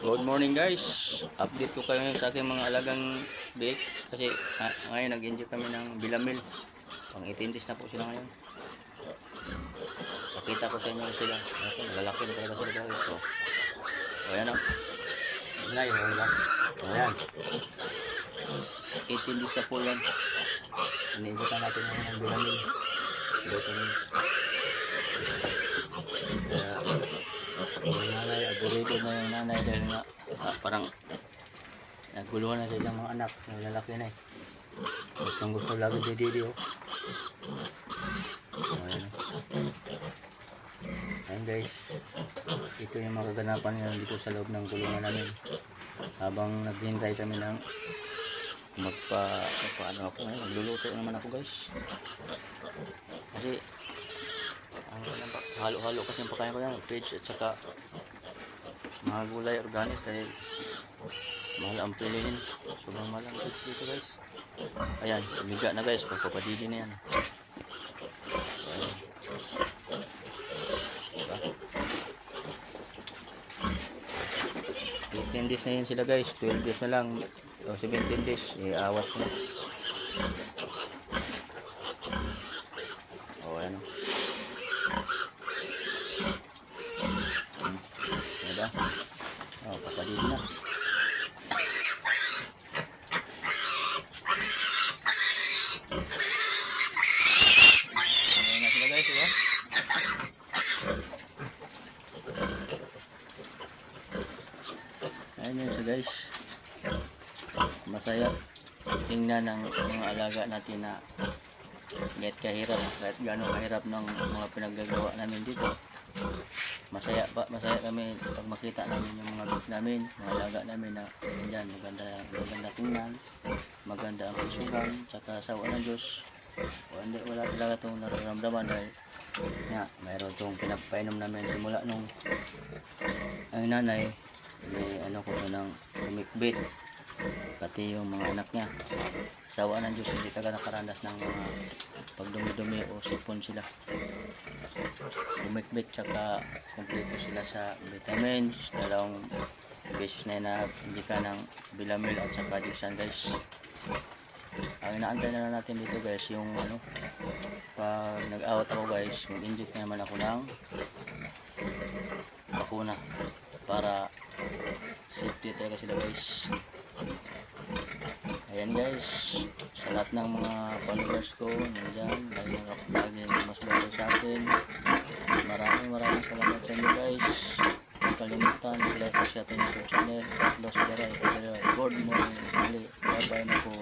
Good morning guys. Update ko kayo sa aking mga alagang biik kasi ngayon nag-enjoy kami ng bilamil. Pang 18 days na po sila ngayon. Pakita ko sa inyo sila. Lalaki na talaga sila guys. So, ayan o. Ayan. 18 days na po yan. Iniinjutan natin ng bilamil. Yung nanay, aburido na yung nanay dahil nga parang naguluhan na sa isang mga anak, yung lalaki na eh. Gusto lagi dididi oh. Ayan guys, ito yung mga kaganapan ngayon dito sa loob ng kulungan namin habang naghihintay kami ng paano ako ngayon, magluluto naman ako guys kasi halo-halo kasi yung pagkain ko yan, fish at saka mga gulay organic dahil mahal ang pilihin, sobrang mahal ang fish dito guys. Ayan, lumiga na guys, pagpapadidi na yan. Diba? 18 days na yun sila guys, 12 days na lang o 17 days, awas na. O ayan o. Diba? O, papadidi na. Ayan na sila guys, diba? Ayan yun siya guys. Masaya tingnan ng mga alaga natin na kahit kahirap, kahit gano'ng kahirap ng mga pinaggagawa namin dito. Masaya kami pag makita namin yung mga bit namin, mga alaga namin na yan, maganda tingnan, maganda ang kalusugan, tsaka sawa ng Diyos. Wala talaga itong nararamdaman dahil nga, mayroon itong pinapainom namin simula nung ang nanay, ano ko ng umikbit, pati yung mga anak niya. Sawa ng Diyos, hindi talaga nakaranas ng mga pagdumi-dumi o sipon sila. Umikbit, tsaka kompleto sila sa vitamins, dalawang beses na hindi ka ng bilamil at saka diksan guys. Ang inaantay na natin dito guys yung ano, pag nag-out ako guys, mag-inject naman ako ng bakuna para safety talaga sila guys. Ayan guys, sa lahat ng mga followers ko nandiyan, lagi masubaybay sa akin, maraming salamat sa inyo guys. Huwag kalimutan, like ko sa ating YouTube channel. Good morning, bye bye na po.